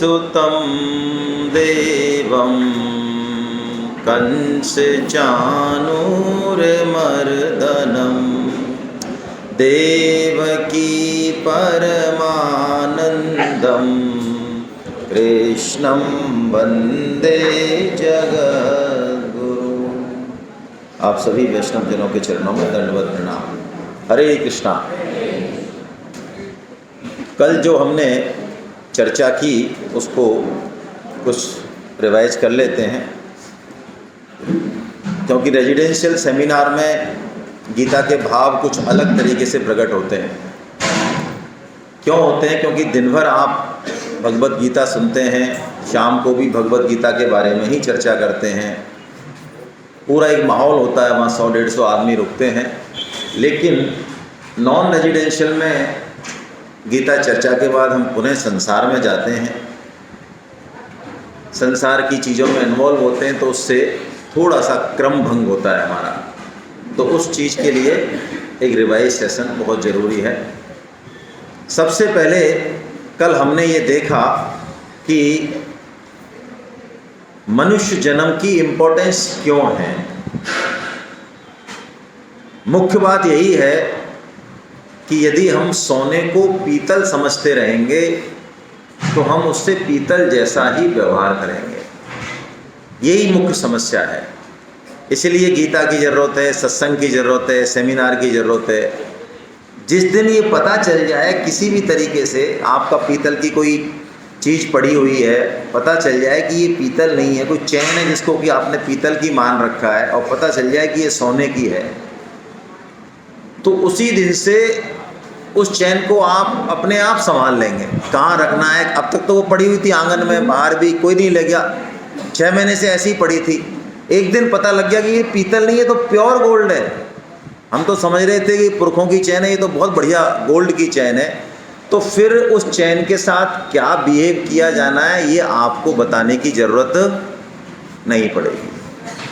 सुतं देवं कंसचाणूरमर्दनं देवकी परमानंदं कृष्णं वंदे जगद्गुरु। आप सभी वैष्णव जनों के चरणों में दंडवत प्रणाम। हरे कृष्णा। कल जो हमने चर्चा की उसको कुछ रिवाइज कर लेते हैं, क्योंकि रेजिडेंशियल सेमिनार में गीता के भाव कुछ अलग तरीके से प्रकट होते हैं। क्यों होते हैं? क्योंकि दिन भर आप भगवत गीता सुनते हैं, शाम को भी भगवत गीता के बारे में ही चर्चा करते हैं, पूरा एक माहौल होता है, वहाँ 100-150 आदमी रुकते हैं। लेकिन नॉन रेजिडेंशियल में गीता चर्चा के बाद हम पुनः संसार में जाते हैं, संसार की चीज़ों में इन्वॉल्व होते हैं, तो उससे थोड़ा सा क्रम भंग होता है हमारा। तो उस चीज़ के लिए एक रिवाइज सेशन बहुत ज़रूरी है। सबसे पहले कल हमने ये देखा कि मनुष्य जन्म की इम्पोर्टेंस क्यों है। मुख्य बात यही है कि यदि हम सोने को पीतल समझते रहेंगे तो हम उससे पीतल जैसा ही व्यवहार करेंगे। यही मुख्य समस्या है। इसलिए गीता की ज़रूरत है, सत्संग की ज़रूरत है, सेमिनार की ज़रूरत है। जिस दिन ये पता चल जाए किसी भी तरीके से आपका पीतल की कोई चीज़ पड़ी हुई है, पता चल जाए कि ये पीतल नहीं है, कोई चैन है जिसको कि आपने पीतल की मान रखा है, और पता चल जाए कि ये सोने की है, तो उसी दिन से उस चैन को आप अपने आप संभाल लेंगे। कहाँ रखना है? अब तक तो वो पड़ी हुई थी आंगन में, बाहर भी कोई नहीं ले गया, 6 महीने से ऐसी ही पड़ी थी। एक दिन पता लग गया कि ये पीतल नहीं है, तो प्योर गोल्ड है। हम तो समझ रहे थे कि पुरखों की चैन है, ये तो बहुत बढ़िया गोल्ड की चैन है। तो फिर उस चैन के साथ क्या बिहेव किया जाना है ये आपको बताने की ज़रूरत नहीं पड़ेगी।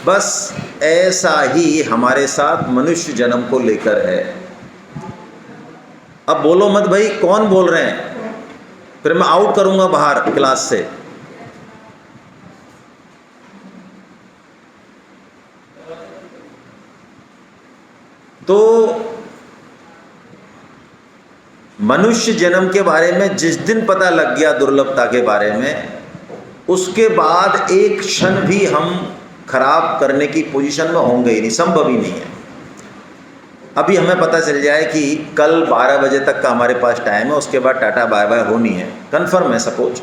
बस ऐसा ही हमारे साथ मनुष्य जन्म को लेकर है। अब बोलो मत भाई कौन बोल रहे हैं, फिर मैं आउट करूंगा बाहर क्लास से। तो मनुष्य जन्म के बारे में जिस दिन पता लग गया, दुर्लभता के बारे में, उसके बाद एक क्षण भी हम खराब करने की पोजीशन में होंगे ही नहीं, संभव ही नहीं है। अभी हमें पता चल जाए कि कल 12 बजे तक का हमारे पास टाइम है, उसके बाद टाटा बाय बाय होनी है, कंफर्म है। सपोज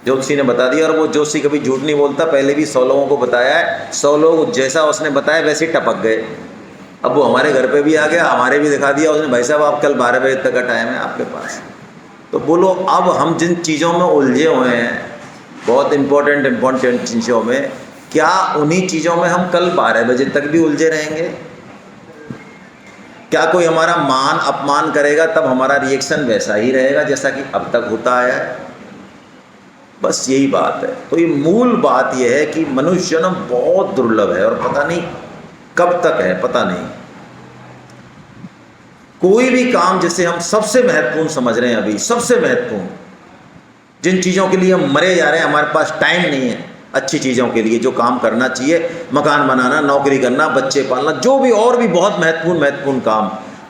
ज्योतिषी ने बता दिया, और वो ज्योतिषी कभी झूठ नहीं बोलता, पहले भी 100 लोगों को बताया है, 100 लोग जैसा उसने बताया वैसे ही टपक गए। अब वो हमारे घर पे भी आ गया, हमारे भी दिखा दिया उसने, भाई साहब आप कल 12 बजे तक का टाइम है आपके पास। तो बोलो अब हम जिन चीज़ों में उलझे हुए हैं, बहुत इम्पोर्टेंट चीज़ों में, क्या उन्हीं चीज़ों में हम कल 12 बजे तक भी उलझे रहेंगे? क्या कोई हमारा मान अपमान करेगा तब हमारा रिएक्शन वैसा ही रहेगा जैसा कि अब तक होता आया है? बस यही बात है। तो ये मूल बात यह है कि मनुष्य जन्म बहुत दुर्लभ है, और पता नहीं कब तक है, पता नहीं। कोई भी काम जैसे हम सबसे महत्वपूर्ण समझ रहे हैं, अभी सबसे महत्वपूर्ण जिन चीज़ों के लिए हम मरे जा रहे हैं, हमारे पास टाइम नहीं है अच्छी चीज़ों के लिए, जो काम करना चाहिए, मकान बनाना, नौकरी करना, बच्चे पालना, जो भी और भी बहुत महत्वपूर्ण काम।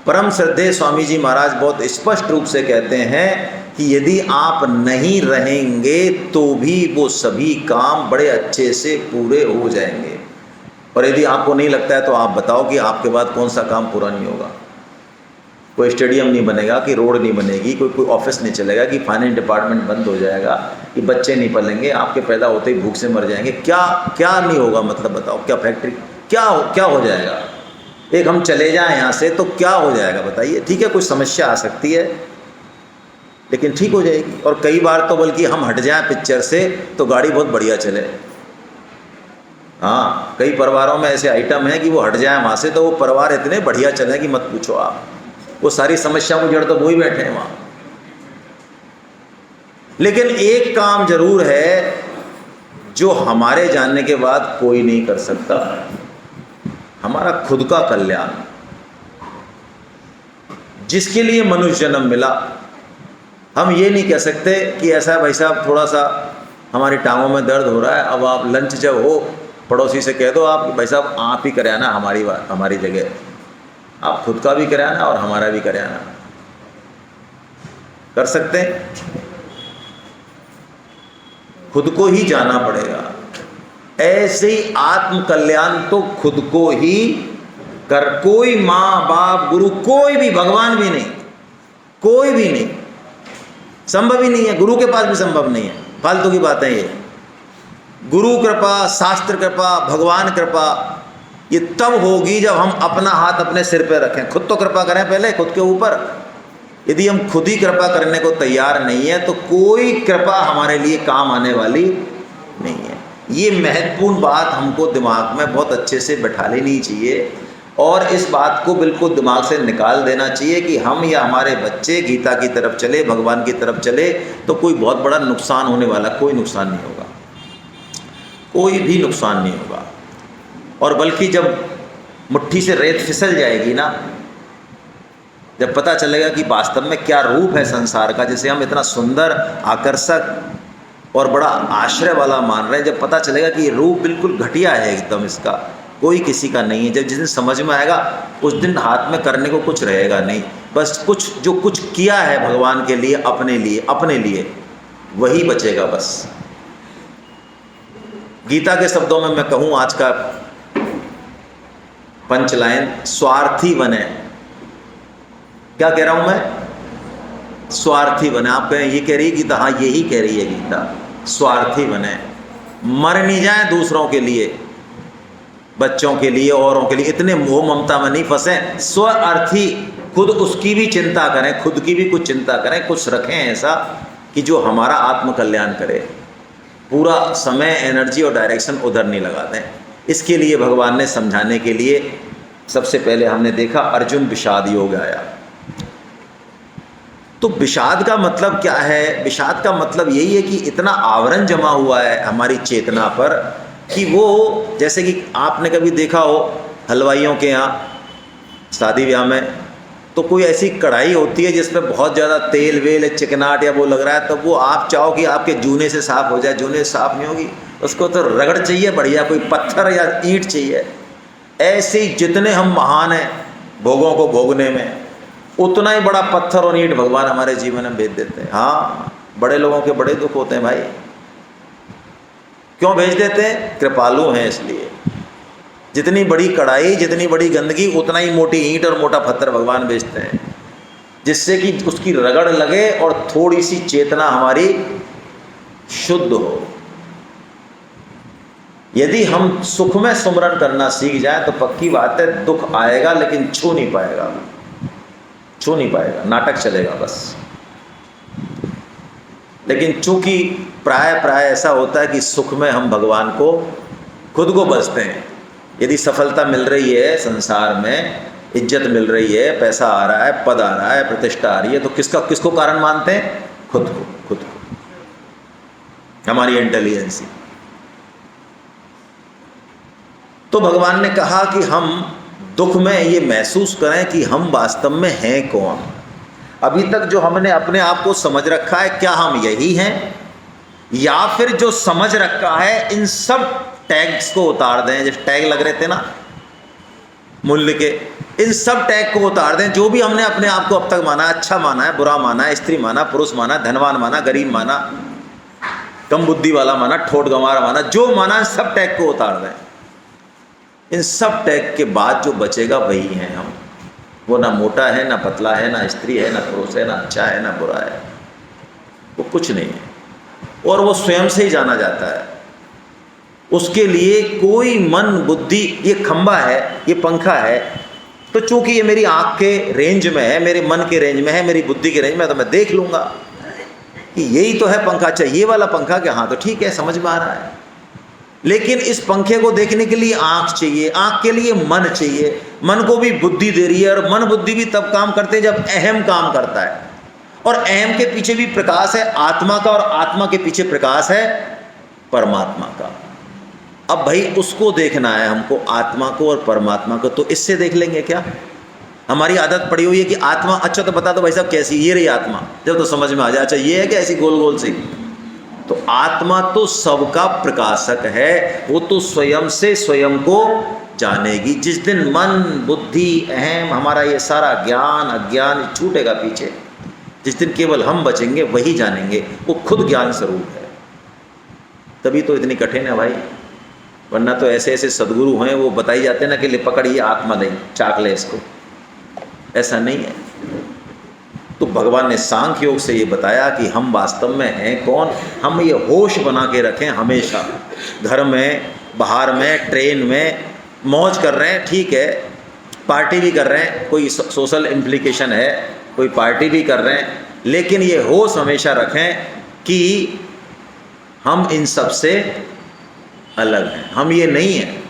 परम श्रद्धेय स्वामी जी महाराज बहुत स्पष्ट रूप से कहते हैं कि यदि आप नहीं रहेंगे तो भी वो सभी काम बड़े अच्छे से पूरे हो जाएंगे। और यदि आपको नहीं लगता है तो आप बताओ कि आपके बाद कौन सा काम पूरा नहीं होगा। कोई स्टेडियम नहीं बनेगा, कि रोड नहीं बनेगी, कोई ऑफिस नहीं चलेगा, कि फाइनेंस डिपार्टमेंट बंद हो जाएगा, कि बच्चे नहीं पलेंगे, आपके पैदा होते ही भूख से मर जाएंगे। क्या नहीं होगा, मतलब बताओ, क्या फैक्ट्री क्या हो जाएगा? एक हम चले जाएं यहाँ से तो क्या हो जाएगा बताइए? ठीक है, कुछ समस्या आ सकती है लेकिन ठीक हो जाएगी। और कई बार तो बल्कि हम हट जाएं पिक्चर से तो गाड़ी बहुत बढ़िया चले। हाँ, कई परिवारों में ऐसे आइटम हैं कि वो हट जाएं वहाँ से तो वो परिवार इतने बढ़िया चले कि मत पूछो आप। वो सारी समस्याओं की जड़ तो वो ही बैठे हैं वहाँ। लेकिन एक काम जरूर है जो हमारे जानने के बाद कोई नहीं कर सकता, हमारा खुद का कल्याण। जिसके लिए मनुष्य जन्म मिला हम ये नहीं कह सकते कि ऐसा भाई साहब थोड़ा सा हमारी टांगों में दर्द हो रहा है, अब आप लंच जब हो पड़ोसी से कह दो आप भाई साहब आप ही कराना हमारी जगह, आप खुद का भी कराना और हमारा भी कराना। कर सकते हैं? खुद को ही जाना पड़ेगा। ऐसे ही आत्म कल्याण तो खुद को ही कर, कोई माँ बाप गुरु कोई भी, भगवान भी नहीं, कोई भी नहीं, संभव ही नहीं है, गुरु के पास भी संभव नहीं है, फालतू की बातें ये। गुरु कृपा, शास्त्र कृपा, भगवान कृपा ये तब होगी जब हम अपना हाथ अपने सिर पे रखें। खुद तो कृपा करें पहले खुद के ऊपर। यदि हम खुद ही कृपा करने को तैयार नहीं है तो कोई कृपा हमारे लिए काम आने वाली नहीं है। ये महत्वपूर्ण बात हमको दिमाग में बहुत अच्छे से बैठा लेनी चाहिए और इस बात को बिल्कुल दिमाग से निकाल देना चाहिए कि हम या हमारे बच्चे गीता की तरफ चले, भगवान की तरफ चले तो कोई बहुत बड़ा नुकसान होने वाला, कोई नुकसान नहीं होगा, कोई भी नुकसान नहीं होगा। और बल्कि जब मुट्ठी से रेत फिसल जाएगी ना, जब पता चलेगा कि वास्तव में क्या रूप है संसार का, जिसे हम इतना सुंदर, आकर्षक और बड़ा आश्रय वाला मान रहे हैं, जब पता चलेगा कि ये रूप बिल्कुल घटिया है एकदम, इसका कोई किसी का नहीं है, जब जिस दिन समझ में आएगा उस दिन हाथ में करने को कुछ रहेगा नहीं, बस कुछ जो कुछ किया है भगवान के लिए, अपने लिए वही बचेगा बस। गीता के शब्दों में मैं कहूँ आज का पंच लाइन, स्वार्थी बने। क्या कह रहा हूं मैं? स्वार्थी बने। आप कहें ये कह रही है गीता? हाँ यही कह रही है गीता, स्वार्थी बने, मर नहीं जाए दूसरों के लिए, बच्चों के लिए, औरों के लिए, इतने मोह ममता में नहीं फंसे, स्वार्थी, खुद उसकी भी चिंता करें, खुद की भी कुछ चिंता करें, कुछ रखें ऐसा कि जो हमारा आत्म कल्याण करे, पूरा समय, एनर्जी और डायरेक्शन उधर नहीं लगाते हैं। इसके लिए भगवान ने समझाने के लिए सबसे पहले हमने देखा अर्जुन विषाद योग आया। तो विषाद का मतलब क्या है? विषाद का मतलब यही है कि इतना आवरण जमा हुआ है हमारी चेतना पर कि वो, जैसे कि आपने कभी देखा हो हलवाइयों के यहाँ शादी ब्याह में, तो कोई ऐसी कढ़ाई होती है जिसमें बहुत ज़्यादा तेल वेल चिकनाट या वो लग रहा है, तो वो आप चाहो कि आपके जूने से साफ़ हो जाए, जूने से साफ़ नहीं होगी, उसको तो रगड़ चाहिए बढ़िया, कोई पत्थर या ईंट चाहिए। ऐसे ही जितने हम महान हैं भोगों को भोगने में, उतना ही बड़ा पत्थर और ईंट भगवान हमारे जीवन में भेज देते हैं। हाँ, बड़े लोगों के बड़े दुख होते हैं भाई। क्यों भेज देते हैं? कृपालु हैं इसलिए। जितनी बड़ी कढ़ाई, जितनी बड़ी गंदगी, उतना ही मोटी ईंट और मोटा पत्थर भगवान भेजते हैं, जिससे कि उसकी रगड़ लगे और थोड़ी सी चेतना हमारी शुद्ध हो। यदि हम सुख में सुमरन करना सीख जाए तो पक्की बात है दुख आएगा लेकिन छू नहीं पाएगा, छू नहीं पाएगा, नाटक चलेगा बस। लेकिन चूंकि प्राय ऐसा होता है कि सुख में हम भगवान को, खुद को बसते हैं। यदि सफलता मिल रही है संसार में, इज्जत मिल रही है, पैसा आ रहा है, पद आ रहा है, प्रतिष्ठा आ रही है, तो किसको कारण मानते हैं? खुद को, हमारी इंटेलिजेंसी। तो भगवान ने कहा कि हम दुख में ये महसूस करें कि हम वास्तव में हैं कौन। अभी तक जो हमने अपने आप को समझ रखा है, क्या हम यही हैं, या फिर जो समझ रखा है इन सब टैग्स को उतार दें। जैसे टैग लग रहे थे ना मूल्य के, इन सब टैग को उतार दें। जो भी हमने अपने आप को अब तक माना है, अच्छा माना है, बुरा माना है, स्त्री माना, पुरुष माना, धनवान माना, गरीब माना, कम बुद्धि वाला माना, ठोट गंवार माना, जो माना सब टैग को उतार दें। इन सब टैग के बाद जो बचेगा वही हैं हम। वो ना मोटा है, ना पतला है, ना स्त्री है, ना पुरुष है, ना अच्छा है, ना बुरा है, वो कुछ नहीं है। और वो स्वयं से ही जाना जाता है। उसके लिए कोई मन बुद्धि, ये खंबा है, ये पंखा है, तो चूंकि ये मेरी आँख के रेंज में है, मेरे मन के रेंज में है, मेरी बुद्धि के रेंज में है, तो मैं देख लूँगा कि यही तो है पंखा। अच्छा ये वाला पंखा क्या? हाँ तो ठीक है, समझ में आ रहा है। लेकिन इस पंखे को देखने के लिए आँख चाहिए, आँख के लिए मन चाहिए, मन को भी बुद्धि दे रही है, और मन बुद्धि भी तब काम करते हैं जब अहम काम करता है, और अहम के पीछे भी प्रकाश है आत्मा का, और आत्मा के पीछे प्रकाश है परमात्मा का। अब भाई उसको देखना है हमको, आत्मा को और परमात्मा को, तो इससे देख लेंगे क्या? हमारी आदत पड़ी हुई है कि आत्मा, अच्छा तो बता दो भाई साहब कैसी, ये रही आत्मा, जब तो समझ में आ जाए, अच्छा ये है क्या ऐसी गोल गोल सी। तो आत्मा तो सबका प्रकाशक है, वो तो स्वयं से स्वयं को जानेगी। जिस दिन मन बुद्धि अहम हमारा ये सारा ज्ञान अज्ञान छूटेगा पीछे, जिस दिन केवल हम बचेंगे वही जानेंगे, वो खुद ज्ञान स्वरूप है। तभी तो इतनी कठिन है भाई, वरना तो ऐसे ऐसे सदगुरु हैं वो बताई जाते हैं ना कि ले पकड़िए आत्मा दही चाक ले इसको, ऐसा नहीं है। तो भगवान ने सांख्य योग से ये बताया कि हम वास्तव में हैं कौन। हम ये होश बना के रखें हमेशा, घर में बाहर में ट्रेन में मौज कर रहे हैं, ठीक है, पार्टी भी कर रहे हैं, कोई सोशल इम्प्लीकेशन है, कोई पार्टी भी कर रहे हैं, लेकिन ये होश हमेशा रखें कि हम इन सब से अलग हैं, हम ये नहीं हैं,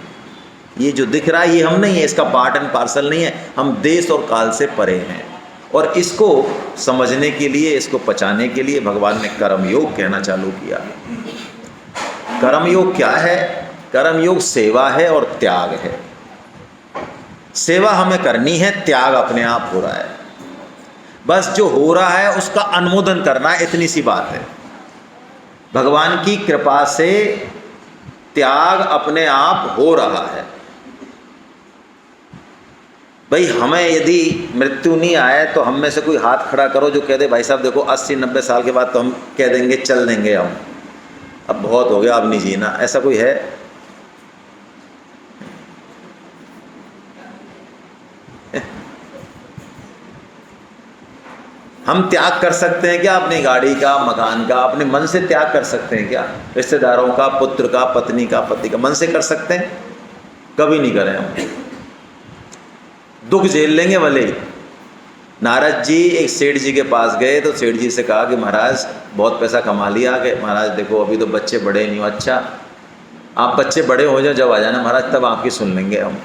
ये जो दिख रहा है ये हम नहीं है, इसका पार्ट एंड पार्सल नहीं है, हम देश और काल से परे हैं। और इसको समझने के लिए, इसको पचाने के लिए भगवान ने कर्म योग कहना चालू किया। कर्म योग क्या है? कर्म योग सेवा है और त्याग है। सेवा हमें करनी है, त्याग अपने आप हो रहा है, बस जो हो रहा है उसका अनुमोदन करना है, इतनी सी बात है। भगवान की कृपा से त्याग अपने आप हो रहा है। भाई हमें यदि मृत्यु नहीं आए तो हम में से कोई हाथ खड़ा करो जो कह दे भाई साहब देखो 80-90 साल के बाद तो हम कह देंगे चल देंगे, हम अब बहुत हो गया, अब नहीं जीना, ऐसा कोई है? हम त्याग कर सकते हैं क्या अपनी गाड़ी का, मकान का? अपने मन से त्याग कर सकते हैं क्या? रिश्तेदारों का, पुत्र का, पत्नी का, पति का, मन से कर सकते हैं? कभी नहीं करें हम। दुख झेल लेंगे भले ही। नारद जी एक सेठ जी के पास गए तो सेठ जी से कहा कि महाराज बहुत पैसा कमा लिया, कि महाराज देखो अभी तो बच्चे बड़े नहीं हो। अच्छा आप बच्चे बड़े हो जाओ जब आ जाना महाराज, तब आपकी सुन लेंगे हम।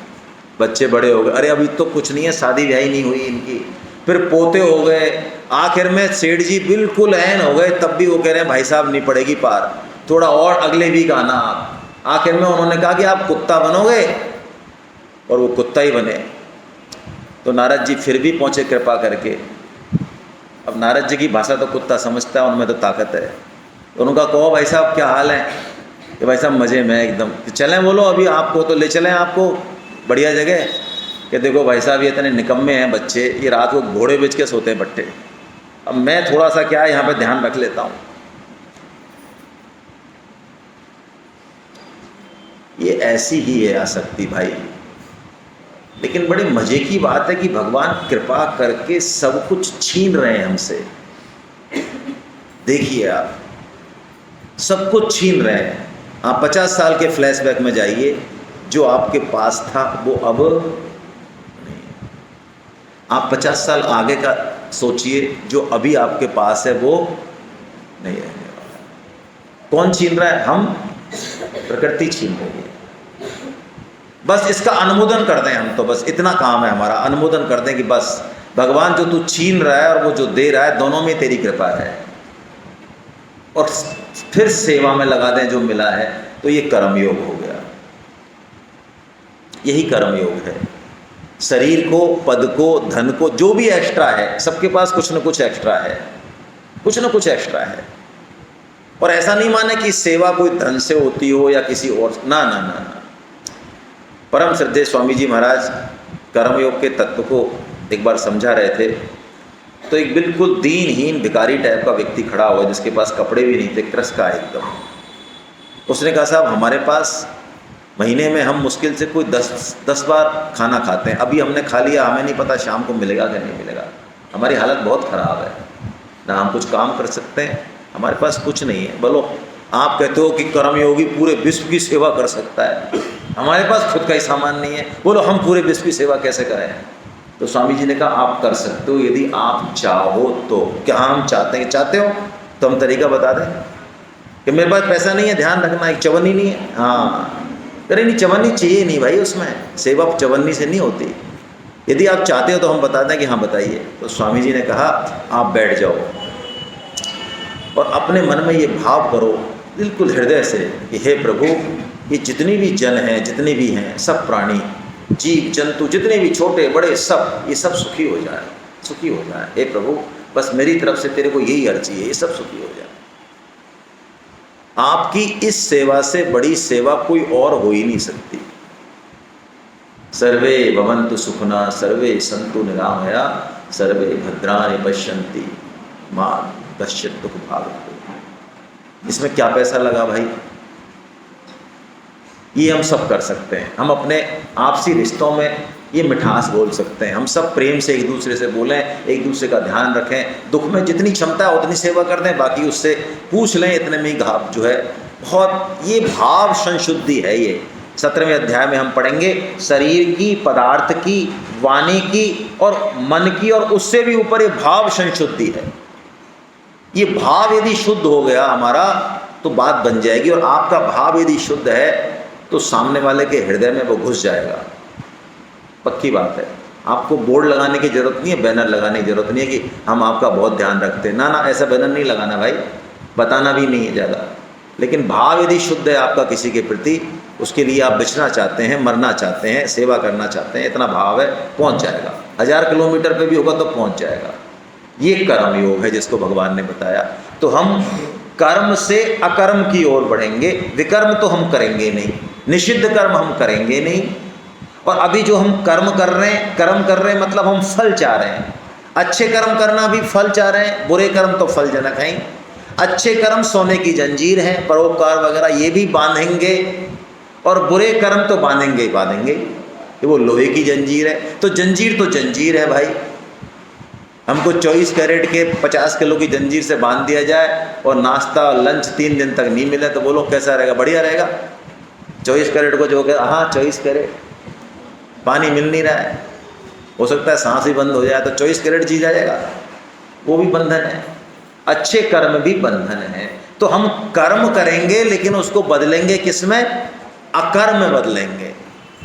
बच्चे बड़े हो गए, अरे अभी तो कुछ नहीं है, शादी ब्याही नहीं हुई इनकी, फिर पोते हो गए, आखिर में सेठ जी बिल्कुल ऐन हो गए, तब भी वो कह रहे हैं भाई साहब नहीं पड़ेगी पार, थोड़ा और अगले वीक आना आप। आखिर में उन्होंने कहा कि आप कुत्ता बनोगे, और वो कुत्ता ही बने। तो नारद जी फिर भी पहुँचे कृपा करके। अब नारद जी की भाषा तो कुत्ता समझता है, उनमें तो ताकत है। तो उनका कहो भाई साहब क्या हाल है? कि भाई साहब मज़े में एकदम। तो चलें बोलो अभी आपको तो ले चलें आपको बढ़िया जगह, कि देखो भाई साहब ये इतने निकम्मे हैं बच्चे, ये रात को घोड़े बेच के सोते हैं बट्टे, अब मैं थोड़ा सा क्या है यहाँ पे ध्यान रख लेता हूँ। ये ऐसी ही है आसक्ति भाई। लेकिन बड़े मज़े की बात है कि भगवान कृपा करके सब कुछ छीन रहे हैं हमसे। देखिए आप, सब कुछ छीन रहे हैं। आप 50 साल के फ्लैशबैक में जाइए, जो आपके पास था वो अब नहीं। आप 50 साल आगे का सोचिए, जो अभी आपके पास है वो नहीं रहने वाला। कौन छीन रहा है? हम, प्रकृति छीन रही है। बस इसका अनुमोदन कर दें हम, तो बस इतना काम है हमारा, अनुमोदन कर दें कि बस भगवान जो तू छीन रहा है और वो जो दे रहा है, दोनों में तेरी कृपा है, और फिर सेवा में लगा दें जो मिला है। तो ये कर्म योग हो गया। यही कर्म योग है। शरीर को, पद को, धन को, जो भी एक्स्ट्रा है, सबके पास कुछ न कुछ एक्स्ट्रा है, कुछ न कुछ एक्स्ट्रा है। और ऐसा नहीं माने कि सेवा कोई धन से होती हो या किसी और, ना ना ना ना। परम श्रद्धेय स्वामी जी महाराज कर्मयोग के तत्व को एक बार समझा रहे थे, तो एक बिल्कुल दीनहीन भिखारी टाइप का व्यक्ति खड़ा हुआ जिसके पास कपड़े भी नहीं थे, क्रस का एकदम। उसने कहा साहब हमारे पास महीने में हम मुश्किल से कोई 10 बार खाना खाते हैं, अभी हमने खा लिया, हमें नहीं पता शाम को मिलेगा कि नहीं मिलेगा। हमारी हालत बहुत ख़राब है, ना हम कुछ काम कर सकते हैं, हमारे पास कुछ नहीं है। बोलो आप कहते हो कि कर्मयोगी पूरे विश्व की सेवा कर सकता है, हमारे पास खुद का ही सामान नहीं है, बोलो हम पूरे विश्व की सेवा कैसे करें? तो स्वामी जी ने कहा आप कर सकते हो यदि आप चाहो तो। क्या हम चाहते हैं? चाहते हो तो हम तरीका बता दें कि मेरे पास पैसा नहीं है, ध्यान रखना, एक चवन्नी नहीं है। हाँ, अरे नहीं चवन्नी चाहिए नहीं भाई, उसमें सेवा चवन्नी से नहीं होती। यदि आप चाहते हो तो हम बता दें कि हाँ बताइए। तो स्वामी जी ने कहा आप बैठ जाओ और अपने मन में ये भाव करो बिल्कुल हृदय से कि हे प्रभु, ये जितनी भी जन हैं, जितने भी हैं, सब प्राणी जीव जंतु जितने भी छोटे बड़े सब, ये सब सुखी हो जाए, सुखी हो जाए। हे प्रभु बस मेरी तरफ से तेरे को यही अर्जी है, ये सब सुखी हो जाए। आपकी इस सेवा से बड़ी सेवा कोई और हो ही नहीं सकती। सर्वे भवन्तु सुखिनः, सर्वे सन्तु निरामया, सर्वे भद्राणि पश्यन्ति मा कश्चित् दुःखभाग्। इसमें क्या पैसा लगा भाई? ये हम सब कर सकते हैं। हम अपने आपसी रिश्तों में ये मिठास बोल सकते हैं। हम सब प्रेम से एक दूसरे से बोलें, एक दूसरे का ध्यान रखें। दुख में जितनी क्षमता है उतनी सेवा कर दें, बाकी उससे पूछ लें, इतने में ही घाव जो है बहुत, ये भाव संशुद्धि है। ये 17वें अध्याय में हम पढ़ेंगे शरीर की, पदार्थ की, वाणी की और मन की, और उससे भी ऊपर ये भाव संशुद्धि है। ये भाव यदि शुद्ध हो गया हमारा तो बात बन जाएगी, और आपका भाव यदि शुद्ध है तो सामने वाले के हृदय में वो घुस जाएगा, पक्की बात है। आपको बोर्ड लगाने की ज़रूरत नहीं है, बैनर लगाने की ज़रूरत नहीं है कि हम आपका बहुत ध्यान रखते हैं। ना ना, ऐसा बैनर नहीं लगाना भाई, बताना भी नहीं है ज़्यादा। लेकिन भाव यदि शुद्ध है आपका किसी के प्रति, उसके लिए आप बचना चाहते हैं, मरना चाहते हैं, सेवा करना चाहते हैं, इतना भाव है, पहुँच जाएगा। 1000 किलोमीटर पर भी होगा तो पहुँच जाएगा। ये कर्म योग है जिसको भगवान ने बताया। तो हम कर्म से अकर्म की ओर बढ़ेंगे। विकर्म तो हम करेंगे नहीं, निषिद्ध कर्म हम करेंगे नहीं। और अभी जो हम कर्म कर रहे हैं मतलब हम फल चाह रहे हैं। अच्छे कर्म करना भी फल चाह रहे हैं, बुरे कर्म तो फलजनक हैं। अच्छे कर्म सोने की जंजीर हैं, परोपकार वगैरह ये भी बांधेंगे, और बुरे कर्म तो बांधेंगे ही बांधेंगे, कि वो लोहे की जंजीर है। तो जंजीर है भाई। हमको 24 कैरेट के 50 किलो की जंजीर से बांध दिया जाए और नाश्ता लंच 3 दिन तक नहीं मिले तो बोलो कैसा रहेगा? बढ़िया रहेगा। 24 कैरेट को जो कह, हाँ 24 कैरेट, पानी मिल नहीं रहा है, हो सकता है सांस ही बंद हो जाए, तो 24 कैरेट जी जाएगा, वो भी बंधन है। अच्छे कर्म भी बंधन है। तो हम कर्म करेंगे लेकिन उसको बदलेंगे किसमें? अकर्म में बदलेंगे।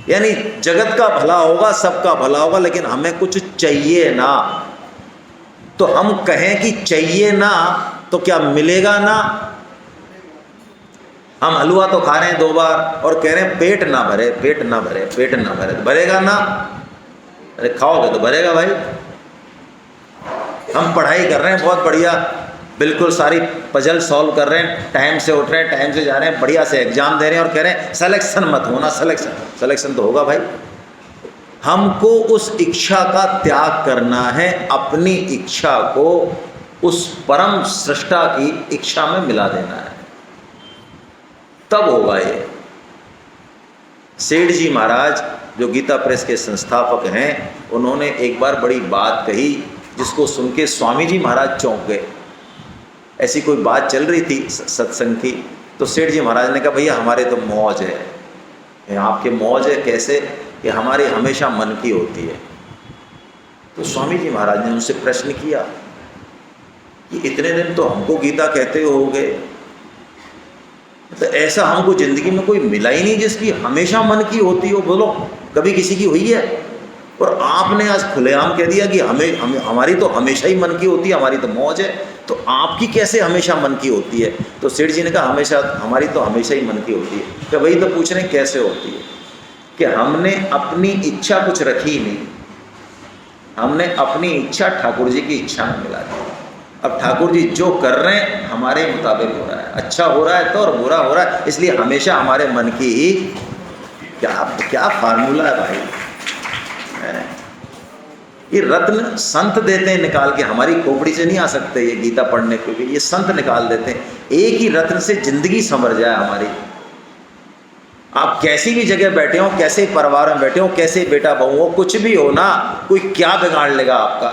यानी जगत का भला होगा, सबका भला होगा, लेकिन हमें कुछ चाहिए ना। तो हम कहें कि चाहिए ना तो क्या मिलेगा ना? हम हलवा तो खा रहे हैं 2 बार और कह रहे हैं पेट ना भरे, पेट ना भरे, पेट ना भरे, तो भरेगा ना? अरे खाओगे तो भरेगा भाई। हम पढ़ाई कर रहे हैं बहुत बढ़िया, बिल्कुल सारी पजल सॉल्व कर रहे हैं, टाइम से उठ रहे हैं, टाइम से जा रहे हैं, बढ़िया से एग्जाम दे रहे हैं और कह रहे हैं सिलेक्शन मत होना। सिलेक्शन तो होगा भाई। हमको उस इच्छा का त्याग करना है, अपनी इच्छा को उस परम सृष्टा की इच्छा में मिला देना है, तब होगा ये। सेठ जी महाराज जो गीता प्रेस के संस्थापक हैं, उन्होंने एक बार बड़ी बात कही जिसको सुन के स्वामी जी महाराज चौंक गए। ऐसी कोई बात चल रही थी सत्संग की, तो सेठ जी महाराज ने कहा भैया हमारे तो मौज है। आपके मौज है कैसे? कि हमारी हमेशा मन की होती है। तो स्वामी जी महाराज ने उनसे प्रश्न किया कि इतने दिन तो हमको गीता कहते हो गए, तो ऐसा हमको जिंदगी में कोई मिला ही नहीं जिसकी हमेशा मन की होती हो। बोलो कभी किसी की हुई है? और आपने आज खुलेआम कह दिया कि हमारी तो हमेशा ही मन की होती है, हमारी तो मौज है, तो आपकी कैसे हमेशा मन की होती है? तो सेठ जी ने कहा हमारी तो हमेशा ही मन की होती है। तो वही तो पूछ रहे हैं कैसे होती है? कि हमने अपनी इच्छा कुछ रखी नहीं, हमने अपनी इच्छा ठाकुर जी की इच्छा में मिला दी। अब ठाकुर जी जो कर रहे हैं हमारे मुताबिक हो रहा है, अच्छा हो रहा है तो और बुरा हो रहा है, इसलिए हमेशा हमारे मन की ही। क्या फार्मूला है भाई। ये रत्न संत देते हैं निकाल के, हमारी खोपड़ी से नहीं आ सकते ये गीता पढ़ने के लिए, ये संत निकाल देते हैं। एक ही रत्न से जिंदगी संवर जाए हमारी। आप कैसी भी जगह बैठे हो, कैसे परिवार में बैठे हो, कैसे बेटा बहू हो, कुछ भी हो ना, कोई क्या बिगाड़ लेगा आपका?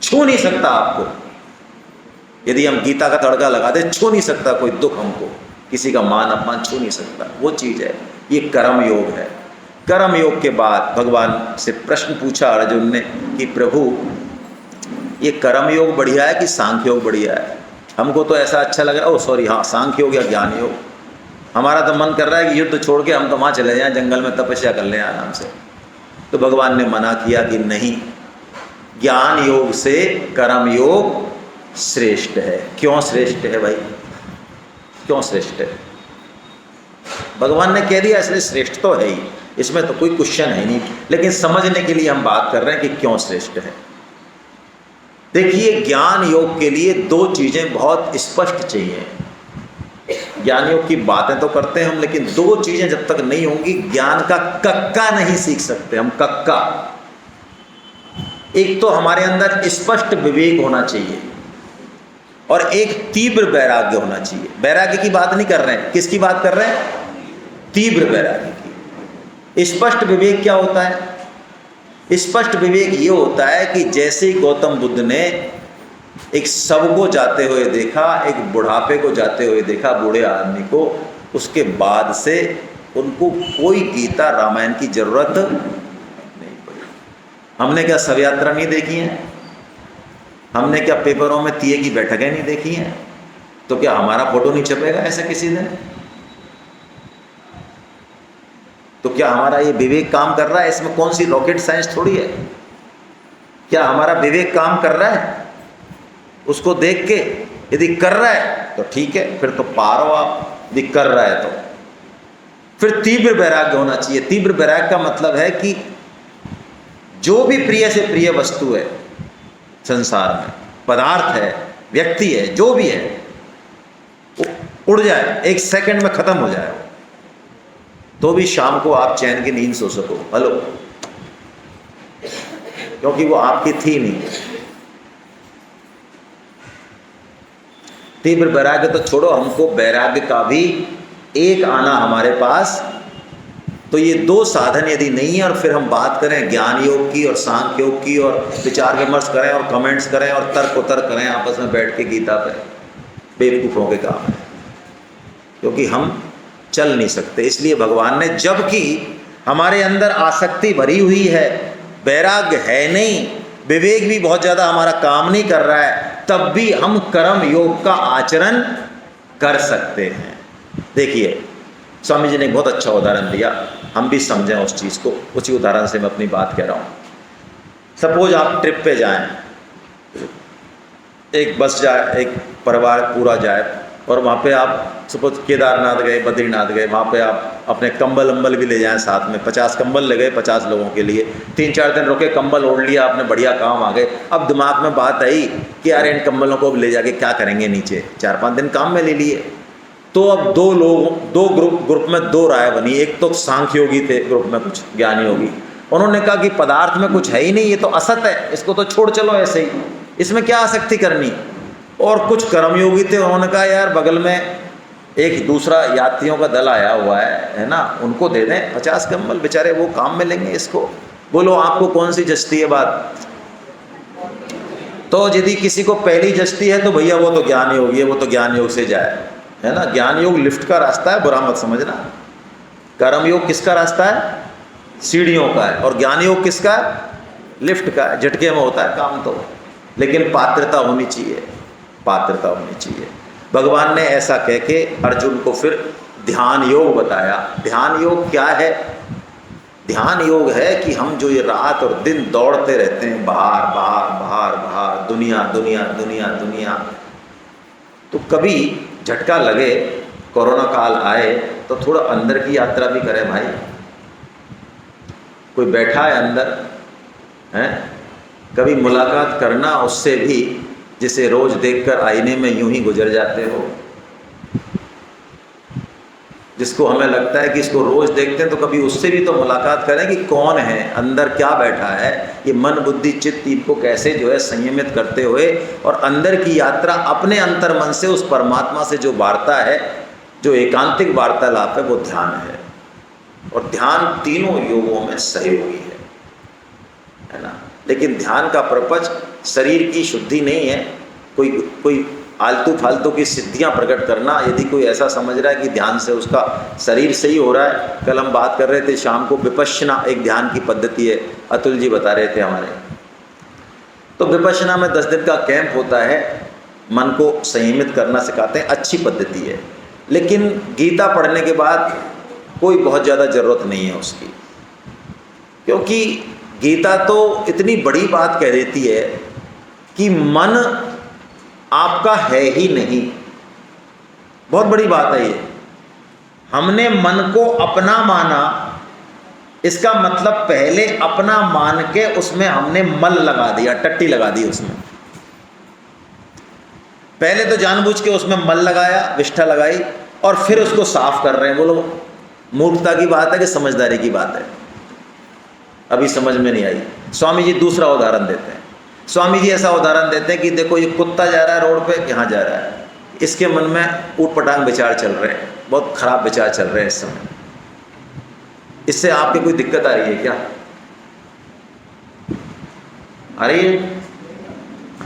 छू नहीं सकता आपको। यदि हम गीता का तड़का लगा दे, छू नहीं सकता कोई दुख हमको, किसी का मान अपमान छू नहीं सकता। वो चीज़ है, ये कर्म योग है। कर्म योग के बाद भगवान से प्रश्न पूछा अर्जुन ने कि प्रभु ये कर्म योग बढ़िया है कि सांख्य योग बढ़िया है? हमको तो ऐसा अच्छा लग रहा है, हाँ सांख्य योग या ज्ञान योग। हमारा तो मन कर रहा है कि युद्ध छोड़ के हम तो वहाँ चले जाएं, जंगल में तपस्या कर लें आराम से। तो भगवान ने मना किया कि नहीं, ज्ञान योग से कर्म योग श्रेष्ठ है। क्यों श्रेष्ठ है भाई? क्यों श्रेष्ठ है? भगवान ने कह दिया इसलिए श्रेष्ठ तो है ही। इसमें तो कोई क्वेश्चन है नहीं, लेकिन समझने के लिए हम बात कर रहे हैं कि क्यों श्रेष्ठ है। देखिए, ज्ञान योग के लिए दो चीज़ें बहुत स्पष्ट चाहिए। ज्ञान योग की बातें तो करते हैं हम, लेकिन दो चीज़ें जब तक नहीं होंगी ज्ञान का कक्का नहीं सीख सकते हम। कक्का, एक तो हमारे अंदर स्पष्ट विवेक होना चाहिए और एक तीव्र वैराग्य होना चाहिए। वैराग्य की बात नहीं कर रहे हैं, किसकी बात कर रहे हैं? तीव्र वैराग्य की। स्पष्ट विवेक क्या होता है? स्पष्ट विवेक ये होता है कि जैसे ही गौतम बुद्ध ने एक शव को जाते हुए देखा, एक बुढ़ापे को जाते हुए देखा, बूढ़े आदमी को, उसके बाद से उनको कोई गीता रामायण की जरूरत नहीं पड़ी। हमने क्या शव यात्रा नहीं देखी है? हमने क्या पेपरों में तीये की बैठकें नहीं देखी हैं? तो क्या हमारा फोटो नहीं छपेगा ऐसे किसी दिन? तो क्या हमारा ये विवेक काम कर रहा है? इसमें कौन सी रॉकेट साइंस थोड़ी है। क्या हमारा विवेक काम कर रहा है? उसको देख के यदि कर रहा है तो ठीक है, फिर तो पार हो आप। यदि कर रहा है तो फिर तीव्र वैराग्य होना चाहिए। तीव्र वैराग्य का मतलब है कि जो भी प्रिय से प्रिय वस्तु है संसार में, पदार्थ है, व्यक्ति है, जो भी है, उड़ जाए, एक सेकंड में खत्म हो जाए, तो भी शाम को आप चैन की नींद सो सको। हेलो, क्योंकि वो आपकी थी नहीं। तीव्र वैराग्य तो छोड़ो, हमको वैराग्य का भी एक आना हमारे पास। तो ये दो साधन यदि नहीं है, और फिर हम बात करें ज्ञान योग की और सांख्य योग की, और विचार विमर्श करें और कमेंट्स करें और तर्क उतर्क करें आपस में बैठ के गीता पे, बेवकूफ़ों के काम है, क्योंकि हम चल नहीं सकते। इसलिए भगवान ने, जबकि हमारे अंदर आसक्ति भरी हुई है, वैराग्य है नहीं, विवेक भी बहुत ज़्यादा हमारा काम नहीं कर रहा है, तब भी हम कर्म योग का आचरण कर सकते हैं। देखिए, स्वामी जी ने एक बहुत अच्छा उदाहरण दिया, हम भी समझें उस चीज़ को। उसी उदाहरण से मैं अपनी बात कह रहा हूँ। सपोज आप ट्रिप पे जाएं, एक बस जाए, एक परिवार पूरा जाए, और वहाँ पे आप सपोज केदारनाथ गए, बद्रीनाथ गए, वहाँ पे आप अपने कंबल अम्बल भी ले जाएं साथ में। 50 कंबल ले गए 50 लोगों के लिए। 3-4 दिन रुके, कंबल ओढ़ लिया आपने, बढ़िया काम आ गए। अब दिमाग में बात आई कि यार इन कंबलों को ले जाके क्या करेंगे नीचे, 4-5 दिन काम में ले लिए। तो अब दो ग्रुप में दो राय बनी। एक तो सांख्य योगी थे ग्रुप में, कुछ ज्ञानी योगी, उन्होंने कहा कि पदार्थ में कुछ है ही नहीं, ये तो असत है, इसको तो छोड़ चलो ऐसे ही, इसमें क्या आसक्ति करनी। और कुछ कर्मयोगी थे, उन्होंने कहा यार बगल में एक दूसरा यात्रियों का दल आया हुआ है ना, उनको दे दें 50 कंबल, बेचारे वो काम में लेंगे इसको। बोलो आपको कौन सी जचती है बात? तो यदि किसी को पहली जचती है तो भैया वो तो ज्ञान योगी है, वो तो ज्ञान योग से जाए, है ना। ज्ञान योग लिफ्ट का रास्ता है, बुरा मत समझना। कर्म योग किसका रास्ता है? सीढ़ियों का है। और ज्ञान योग किसका है? लिफ्ट का है, झटके में होता है काम तो। लेकिन पात्रता होनी चाहिए, पात्रता होनी चाहिए। भगवान ने ऐसा कह के अर्जुन को फिर ध्यान योग बताया। ध्यान योग क्या है? ध्यान योग है कि हम जो ये रात और दिन दौड़ते रहते हैं, बाहर बाहर बाहर बाहर, दुनिया दुनिया दुनिया दुनिया, तो कभी झटका लगे, कोरोना काल आए, तो थोड़ा अंदर की यात्रा भी करें भाई। कोई बैठा है अंदर, हैं, कभी मुलाकात करना उससे भी, जिसे रोज देखकर आईने में यूं ही गुजर जाते हो, जिसको हमें लगता है कि इसको रोज देखते हैं, तो कभी उससे भी तो मुलाकात करें कि कौन है, अंदर क्या बैठा है, ये मन बुद्धि चित्त इनको कैसे जो है संयमित करते हुए, और अंदर की यात्रा अपने अंतर मन से उस परमात्मा से जो वार्ता है, जो एकांतिक वार्तालाप है, वो ध्यान है। और ध्यान तीनों योगों में सहयोगी है ना। लेकिन ध्यान का पर्पज शरीर की शुद्धि नहीं है, कोई आलतू फालतू की सिद्धियां प्रकट करना। यदि कोई ऐसा समझ रहा है कि ध्यान से उसका शरीर सही हो रहा है, कल हम बात कर रहे थे शाम को, विपश्यना एक ध्यान की पद्धति है, अतुल जी बता रहे थे हमारे। तो विपश्यना में 10 दिन का कैंप होता है, मन को संयमित करना सिखाते हैं, अच्छी पद्धति है। लेकिन गीता पढ़ने के बाद कोई बहुत ज़्यादा ज़रूरत नहीं है उसकी, क्योंकि गीता तो इतनी बड़ी बात कह देती है कि मन आपका है ही नहीं। बहुत बड़ी बात है ये। हमने मन को अपना माना इसका मतलब पहले अपना मान के उसमें हमने मल लगा दिया, टट्टी लगा दी उसमें। पहले तो जानबूझ के उसमें मल लगाया, विष्ठा लगाई, और फिर उसको साफ कर रहे हैं। बोलो मूर्खता की बात है कि समझदारी की बात है? अभी समझ में नहीं आई। स्वामी जी दूसरा उदाहरण देते हैं। स्वामी जी ऐसा उदाहरण देते हैं कि देखो ये कुत्ता जा रहा है रोड पे, यहाँ जा रहा है, इसके मन में ऊट पटांग विचार चल रहे हैं, बहुत खराब विचार चल रहे हैं इस समय। इससे आपकी कोई दिक्कत आ रही है क्या? आ रही है?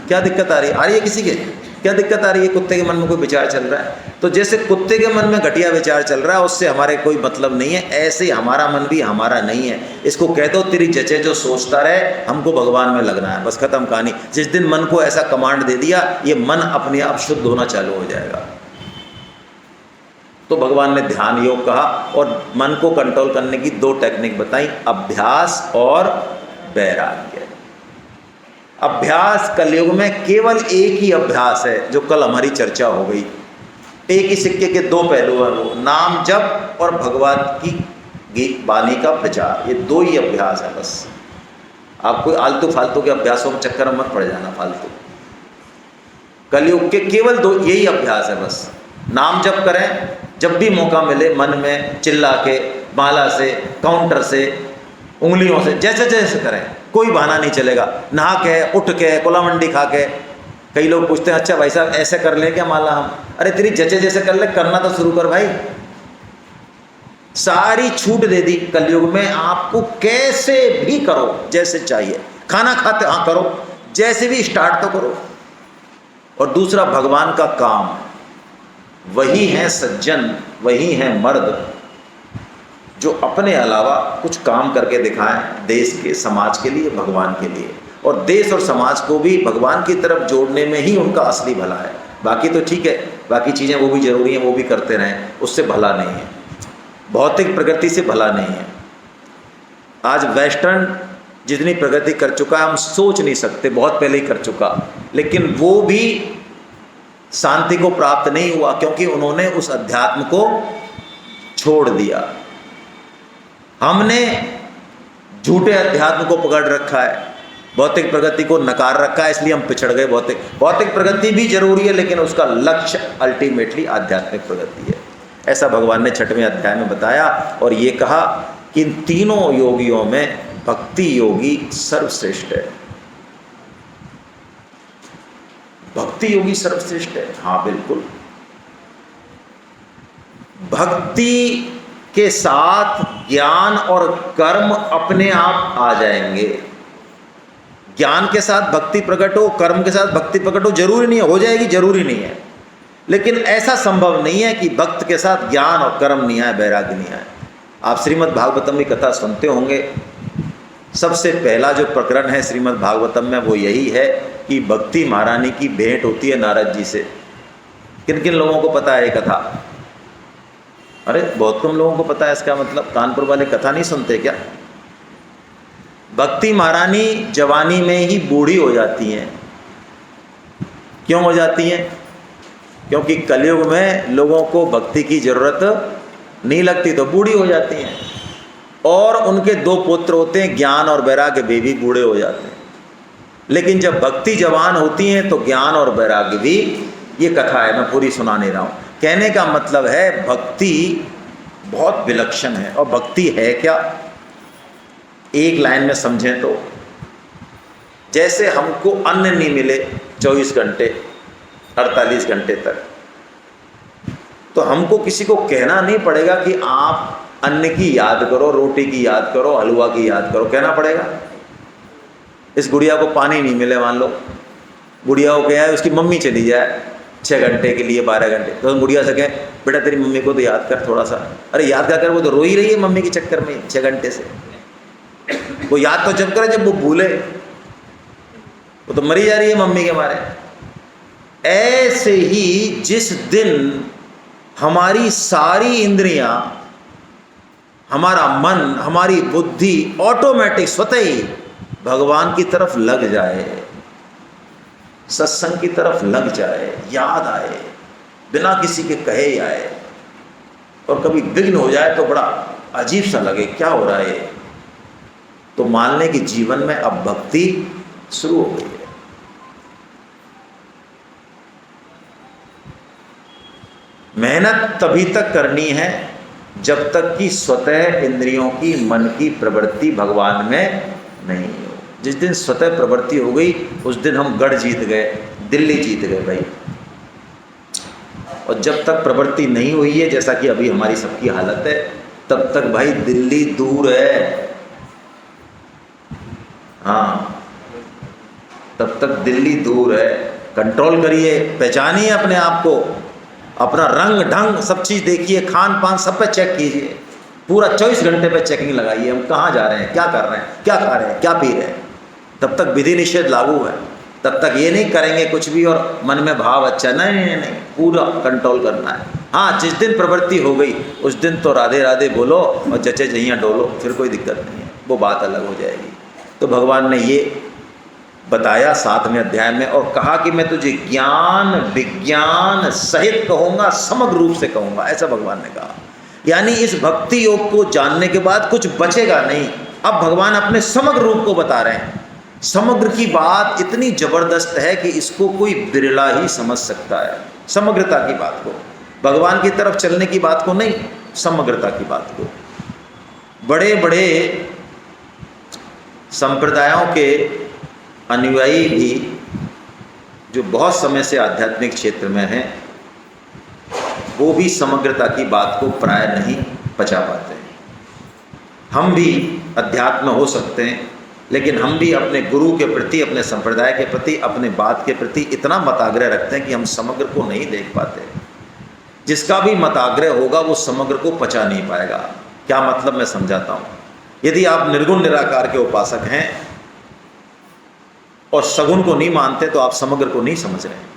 क्या दिक्कत आ रही है? आ रही है किसी के? क्या दिक्कत आ रही है? कुत्ते के मन में कोई विचार चल रहा है, तो जैसे कुत्ते के मन में घटिया विचार चल रहा है उससे हमारे कोई मतलब नहीं है, ऐसे ही हमारा मन भी हमारा नहीं है। इसको कह दो तेरी जचे जो सोचता रहे, हमको भगवान में लगना है, बस खत्म कहानी। जिस दिन मन को ऐसा कमांड दे दिया, ये मन अपने आप शुद्ध होना चालू हो जाएगा। तो भगवान ने ध्यान योग कहा और मन को कंट्रोल करने की 2 टेक्निक बताई, अभ्यास और वैराग्य। अभ्यास कलयुग में केवल एक ही अभ्यास है जो कल हमारी चर्चा हो गई। एक ही सिक्के के 2 पहलू हैं, वो नाम जप और भगवान की वाणी का प्रचार। ये 2 ही अभ्यास है बस। आप कोई आलतू फालतू के अभ्यासों में चक्कर में मत पड़ जाना फालतू। कलयुग के केवल 2 यही अभ्यास है बस। नाम जप करें जब भी मौका मिले, मन में चिल्ला के, माला से, काउंटर से, उंगलियों से, जैसे जैसे करें, कोई बहाना नहीं चलेगा। नहा के, उठ के, कोला मंडी खा के। कई लोग पूछते हैं अच्छा भाई साहब ऐसे कर ले क्या माला हम? अरे तेरी जैसे जैसे कर ले, करना तो शुरू कर भाई। सारी छूट दे दी कलयुग में, आपको कैसे भी करो जैसे चाहिए। खाना खाते हाँ करो, जैसे भी स्टार्ट तो करो। और दूसरा भगवान का काम, वही है सज्जन, वही है मर्द जो अपने अलावा कुछ काम करके दिखाएं देश के, समाज के लिए, भगवान के लिए। और देश और समाज को भी भगवान की तरफ जोड़ने में ही उनका असली भला है। बाकी तो ठीक है, बाकी चीज़ें वो भी जरूरी हैं, वो भी करते रहें, उससे भला नहीं है। भौतिक प्रगति से भला नहीं है। आज वेस्टर्न जितनी प्रगति कर चुका है हम सोच नहीं सकते, बहुत पहले ही कर चुका, लेकिन वो भी शांति को प्राप्त नहीं हुआ क्योंकि उन्होंने उस अध्यात्म को छोड़ दिया। हमने झूठे अध्यात्म को पकड़ रखा है, भौतिक प्रगति को नकार रखा है, इसलिए हम पिछड़ गए। भौतिक प्रगति भी जरूरी है लेकिन उसका लक्ष्य अल्टीमेटली आध्यात्मिक प्रगति है। ऐसा भगवान ने 6वें अध्याय में बताया और ये कहा कि इन तीनों योगियों में भक्ति योगी सर्वश्रेष्ठ है। भक्ति योगी सर्वश्रेष्ठ है, हाँ बिल्कुल। भक्ति के साथ ज्ञान और कर्म अपने आप आ जाएंगे। ज्ञान के साथ भक्ति प्रकट हो, कर्म के साथ भक्ति प्रकट हो, जरूरी नहीं है, हो जाएगी, जरूरी नहीं है। लेकिन ऐसा संभव नहीं है कि भक्त के साथ ज्ञान और कर्म नहीं आए, वैराग्य नहीं आए। आप श्रीमद् भागवतम की कथा सुनते होंगे। सबसे पहला जो प्रकरण है श्रीमद् भागवतम में वो यही है कि भक्ति महारानी की भेंट होती है नारद जी से। किन किन लोगों को पता है ये कथा? अरे बहुत कम लोगों को पता है। इसका मतलब कानपुर वाले कथा नहीं सुनते क्या? भक्ति महारानी जवानी में ही बूढ़ी हो जाती हैं। क्यों हो जाती हैं? क्योंकि कलयुग में लोगों को भक्ति की जरूरत नहीं लगती तो बूढ़ी हो जाती हैं। और उनके 2 पुत्र होते हैं, ज्ञान और वैराग्य, वे भी बूढ़े हो जाते हैं। लेकिन जब भक्ति जवान होती हैं तो ज्ञान और वैराग्य भी, ये कथा है, मैं पूरी सुना नहीं रहा हूँ। कहने का मतलब है भक्ति बहुत विलक्षण है। और भक्ति है क्या? एक लाइन में समझें तो, जैसे हमको अन्न नहीं मिले 24 घंटे 48 घंटे तक, तो हमको किसी को कहना नहीं पड़ेगा कि आप अन्न की याद करो, रोटी की याद करो, हलवा की याद करो, कहना पड़ेगा? इस गुड़िया को पानी नहीं मिले, मान लो गुड़िया को क्या है, उसकी मम्मी चली जाए 6 घंटे के लिए, 12 घंटे, तो गुड़िया से कहें बेटा तेरी मम्मी को तो याद कर थोड़ा सा। अरे याद क्या कर, वो तो रो ही रही है मम्मी के चक्कर में 6 घंटे से। वो याद तो जब करे जब वो भूले, वो तो मरी जा रही है मम्मी के मारे। ऐसे ही जिस दिन हमारी सारी इंद्रियां, हमारा मन, हमारी बुद्धि ऑटोमेटिक स्वतः ही भगवान की तरफ लग जाए, सत्संग की तरफ लग जाए, याद आए, बिना किसी के कहे ही आए, और कभी विघ्न हो जाए तो बड़ा अजीब सा लगे क्या हो रहा है, तो मान लें कि जीवन में अब भक्ति शुरू हो गई है। मेहनत तभी तक करनी है जब तक कि स्वतः इंद्रियों की, मन की प्रवृत्ति भगवान में नहीं हो। जिस दिन स्वतः प्रवृत्ति हो गई उस दिन हम गढ़ जीत गए, दिल्ली जीत गए भाई। और जब तक प्रवृत्ति नहीं हुई है, जैसा कि अभी हमारी सबकी हालत है, तब तक भाई दिल्ली दूर है। हाँ, तब तक दिल्ली दूर है। कंट्रोल करिए, पहचानिए अपने आप को, अपना रंग ढंग सब चीज़ देखिए, खान पान सब पे चेक कीजिए। पूरा 24 घंटे पे चेकिंग लगाइए, हम कहाँ जा रहे हैं, क्या कर रहे हैं, क्या खा रहे हैं, क्या पी रहे हैं। तब तक विधि निषेध लागू है, तब तक ये नहीं करेंगे कुछ भी और मन में भाव अच्छा, नहीं, पूरा कंट्रोल करना है। हाँ, जिस दिन प्रवृत्ति हो गई उस दिन तो राधे राधे बोलो और जचे जहियाँ डोलो, फिर कोई दिक्कत नहीं है, वो बात अलग हो जाएगी। तो भगवान ने ये बताया 7वें अध्याय में और कहा कि मैं तुझे ज्ञान विज्ञान सहित कहूँगा, समग्र रूप से कहूँगा, ऐसा भगवान ने कहा। यानी इस भक्ति योग को जानने के बाद कुछ बचेगा नहीं। अब भगवान अपने समग्र रूप को बता रहे हैं। समग्र की बात इतनी जबरदस्त है कि इसको कोई बिरला ही समझ सकता है। समग्रता की बात को, भगवान की तरफ चलने की बात को नहीं, समग्रता की बात को। बड़े बड़े संप्रदायों के अनुयायी भी जो बहुत समय से आध्यात्मिक क्षेत्र में हैं, वो भी समग्रता की बात को प्राय नहीं पचा पाते हैं। हम भी अध्यात्म हो सकते हैं, लेकिन हम भी अपने गुरु के प्रति, अपने संप्रदाय के प्रति, अपने बात के प्रति इतना मताग्रह रखते हैं कि हम समग्र को नहीं देख पाते। जिसका भी मताग्रह होगा वो समग्र को पचा नहीं पाएगा। क्या मतलब, मैं समझाता हूँ। यदि आप निर्गुण निराकार के उपासक हैं और सगुण को नहीं मानते तो आप समग्र को नहीं समझ रहे हैं।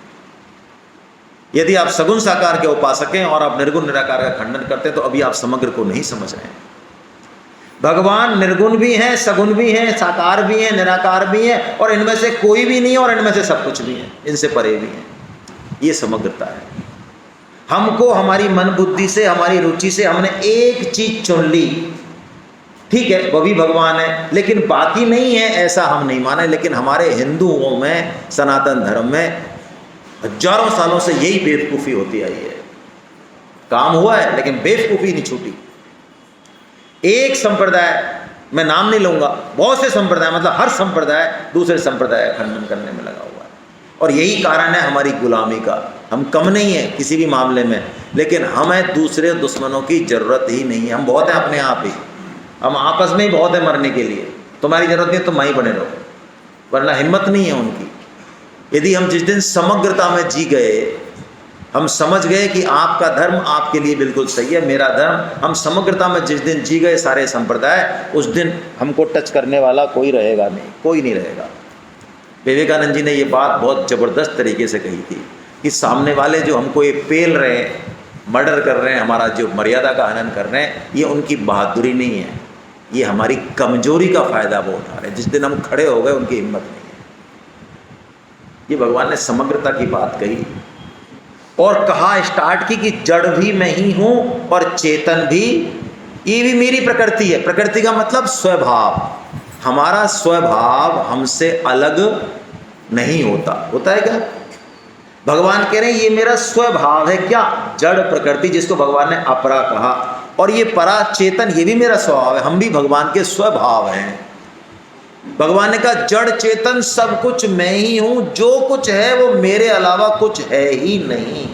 यदि आप सगुण साकार के उपासक हैं और आप निर्गुण निराकार का खंडन करते हैं तो अभी आप समग्र को नहीं समझ रहे हैं। भगवान निर्गुण भी हैं, सगुण भी हैं, साकार भी हैं, निराकार भी हैं, और इनमें से कोई भी नहीं और इनमें से सब कुछ भी है, इनसे परे भी हैं। ये समग्रता है। हमको हमारी मन बुद्धि से, हमारी रुचि से हमने एक चीज चुन ली, ठीक है, वो भी भगवान है, लेकिन बाकी नहीं है, ऐसा हम नहीं माने। लेकिन हमारे हिंदुओं में, सनातन धर्म में हजारों सालों से यही बेवकूफ़ी होती आई है। काम हुआ है लेकिन बेवकूफ़ी नहीं छूटी। एक संप्रदाय, मैं नाम नहीं लूँगा, बहुत से संप्रदाय, मतलब हर संप्रदाय दूसरे संप्रदाय का खंडन करने में लगा हुआ है। और यही कारण है हमारी गुलामी का। हम कम नहीं है किसी भी मामले में, लेकिन हमें दूसरे दुश्मनों की ज़रूरत ही नहीं है। हम बहुत हैं अपने आप ही, हम आपस में ही बहुत है मरने के लिए। तुम्हारी ज़रूरत नहीं, तुम वहीं बने रहो, वरना हिम्मत नहीं है उनकी। यदि हम जिस दिन समग्रता में जी गए, हम समझ गए कि आपका धर्म आपके लिए बिल्कुल सही है, मेरा धर्म, हम समग्रता में जिस दिन जी गए सारे संप्रदाय, उस दिन हमको टच करने वाला कोई रहेगा नहीं, कोई नहीं रहेगा। विवेकानंद जी ने ये बात बहुत ज़बरदस्त तरीके से कही थी कि सामने वाले जो हमको ये पेल रहे हैं, मर्डर कर रहे हैं, हमारा जो मर्यादा का हनन कर रहे हैं, ये उनकी बहादुरी नहीं है, ये हमारी कमजोरी का फ़ायदा वो उठा रहे हैं। जिस दिन हम खड़े हो गए उनकी हिम्मत नहीं है। ये भगवान ने समग्रता की बात कही और कहा, स्टार्ट की कि जड़ भी मैं ही हूँ और चेतन भी, ये भी मेरी प्रकृति है। प्रकृति का मतलब स्वभाव। हमारा स्वभाव हमसे अलग नहीं होता। होता है क्या? भगवान कह रहे हैं ये मेरा स्वभाव है। क्या? जड़ प्रकृति, जिसको भगवान ने अपरा कहा, और ये परा चेतन, ये भी मेरा स्वभाव है। हम भी भगवान के स्वभाव हैं। भगवान ने कहा जड़ चेतन सब कुछ मैं ही हूं, जो कुछ है वो मेरे अलावा कुछ है ही नहीं।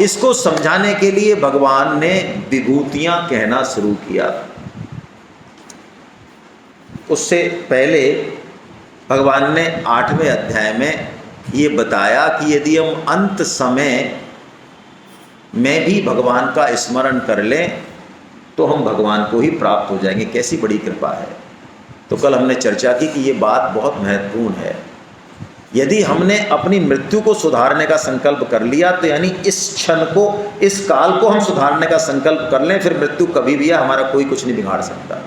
इसको समझाने के लिए भगवान ने विभूतियां कहना शुरू किया। उससे पहले भगवान ने 8वें अध्याय में ये बताया कि यदि हम अंत समय में भी भगवान का स्मरण कर लें तो हम भगवान को ही प्राप्त हो जाएंगे। कैसी बड़ी कृपा है। तो कल हमने चर्चा की कि ये बात बहुत महत्वपूर्ण है। यदि हमने अपनी मृत्यु को सुधारने का संकल्प कर लिया तो यानी इस क्षण को, इस काल को हम सुधारने का संकल्प कर लें, फिर मृत्यु कभी भी है, हमारा कोई कुछ नहीं बिगाड़ सकता।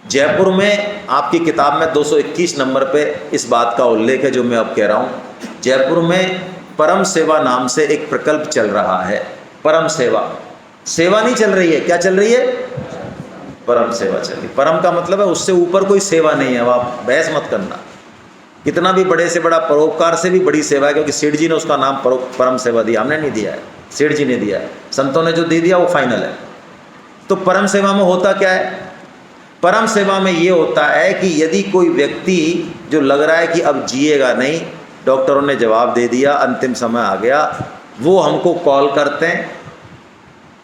जयपुर में आपकी किताब में 221 नंबर पे इस बात का उल्लेख है जो मैं अब कह रहा हूँ। जयपुर में परम सेवा नाम से एक प्रकल्प चल रहा है। परम सेवा, सेवा नहीं चल रही है, क्या चल रही है? परम सेवा चली। परम का मतलब है उससे ऊपर कोई सेवा नहीं है। अब आप बहस मत करना, कितना भी बड़े से बड़ा परोपकार से भी बड़ी सेवा है, क्योंकि सेठ जी ने उसका नाम परम सेवा दिया, हमने नहीं दिया है, सेठ जी ने दिया है। संतों ने जो दे दिया वो फाइनल है। तो परम सेवा में होता क्या है? परम सेवा में ये होता है कि यदि कोई व्यक्ति जो लग रहा है कि अब जिएगा नहीं, डॉक्टरों ने जवाब दे दिया, अंतिम समय आ गया, वो हमको कॉल करते हैं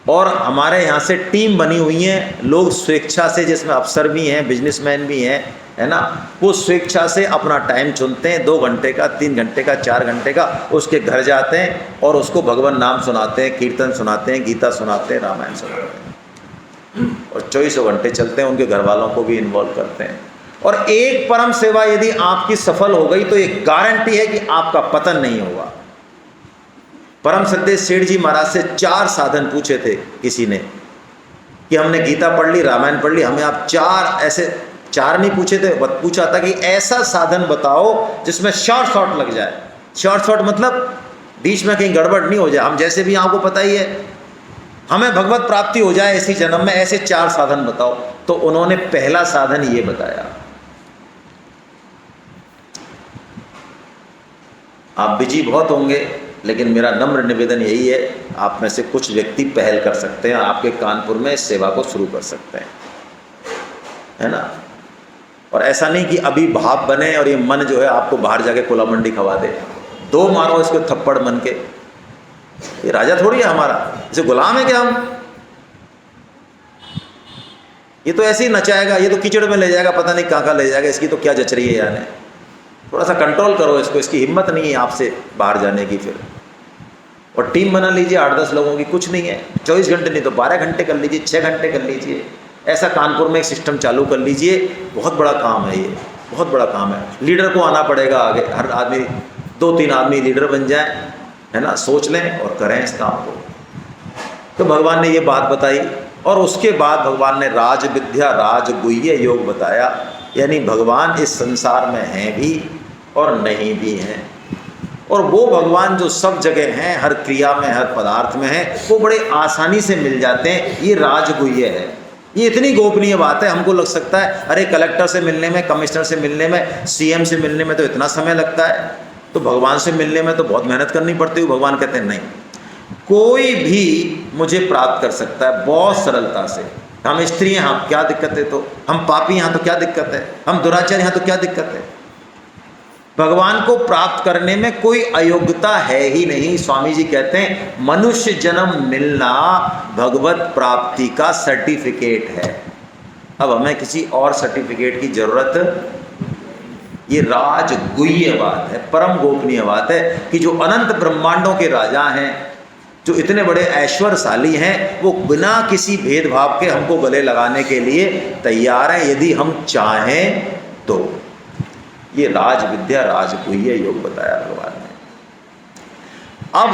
और हमारे यहाँ से टीम बनी हुई है, लोग स्वेच्छा से, जिसमें अफसर भी हैं, बिजनेसमैन भी हैं, है ना, वो स्वेच्छा से अपना टाइम चुनते हैं, 2 घंटे का, 3 घंटे का, 4 घंटे का, उसके घर जाते हैं और उसको भगवान नाम सुनाते हैं, कीर्तन सुनाते हैं, गीता सुनाते हैं, रामायण सुनाते हैं, और 24 घंटे चलते हैं, उनके घर वालों को भी इन्वॉल्व करते हैं। और एक परम सेवा यदि आपकी सफल हो गई तो एक गारंटी है कि आपका पतन नहीं होगा। परम श्रद्धेय सेठ जी महाराज से 4 साधन पूछे थे किसी ने कि हमने गीता पढ़ ली, रामायण पढ़ ली, हमें आप 4 ऐसे, 4 नहीं पूछे थे, पूछा था कि ऐसा साधन बताओ जिसमें शॉर्ट लग जाए। शॉर्ट मतलब बीच में कहीं गड़बड़ नहीं हो जाए, हम जैसे भी आपको पता ही है, हमें भगवत प्राप्ति हो जाए इसी जन्म में, ऐसे 4 साधन बताओ। तो उन्होंने पहला साधन ये बताया। आप बिजी बहुत होंगे, लेकिन मेरा नम्र निवेदन यही है, आप में से कुछ व्यक्ति पहल कर सकते हैं, आपके कानपुर में इस सेवा को शुरू कर सकते हैं, है ना। और ऐसा नहीं कि अभी भाव बने और ये मन जो है आपको बाहर जाके कोला मंडी खवा दे, 2 मारो इसको थप्पड़ मन के। ये राजा थोड़ी है हमारा, इसे गुलाम है क्या हम? ये तो ऐसे ही नचाएगा, ये तो कीचड़ में ले जाएगा, पता नहीं कहाँ ले जाएगा, इसकी तो क्या जच रही है यानी। थोड़ा सा कंट्रोल करो इसको, इसकी हिम्मत नहीं है आपसे बाहर जाने की। फिर और टीम बना लीजिए 8-10 लोगों की, कुछ नहीं है, 24 घंटे नहीं तो 12 घंटे कर लीजिए, 6 घंटे कर लीजिए, ऐसा कानपुर में एक सिस्टम चालू कर लीजिए। बहुत बड़ा काम है ये, बहुत बड़ा काम है। लीडर को आना पड़ेगा आगे, हर आदमी 2-3 आदमी लीडर बन जाए, है ना, सोच लें और करें इस काम को। तो भगवान ने ये बात बताई और उसके बाद भगवान ने राज विद्या राजगुह्य योग बताया, यानी भगवान इस संसार में हैं भी और नहीं भी हैं। और वो भगवान जो सब जगह हैं, हर क्रिया में, हर पदार्थ में हैं, वो बड़े आसानी से मिल जाते हैं। ये राजगुह्य है। ये इतनी गोपनीय बात है, हमको लग सकता है अरे कलेक्टर से मिलने में, कमिश्नर से मिलने में, सीएम से मिलने में तो इतना समय लगता है, तो भगवान से मिलने में तो बहुत मेहनत करनी पड़ती है। भगवान कहते हैं नहीं, कोई भी मुझे प्राप्त कर सकता है बहुत सरलता से। हम स्त्री हैं, हम क्या दिक्कत है, तो हम पापी हैं तो क्या दिक्कत है, हम दुराचारी हैं तो क्या दिक्कत है। भगवान को प्राप्त करने में कोई अयोग्यता है ही नहीं। स्वामी जी कहते हैं मनुष्य जन्म मिलना भगवत प्राप्ति का सर्टिफिकेट है। अब हमें किसी और सर्टिफिकेट की जरूरत, ये राजगुह्य बात है, परम गोपनीय बात है कि जो अनंत ब्रह्मांडों के राजा हैं, जो इतने बड़े ऐश्वर्यशाली हैं, वो बिना किसी भेदभाव के हमको गले लगाने के लिए तैयार हैं यदि हम चाहें तो। ये राज विद्या राजगुह्य योग बताया भगवान ने। अब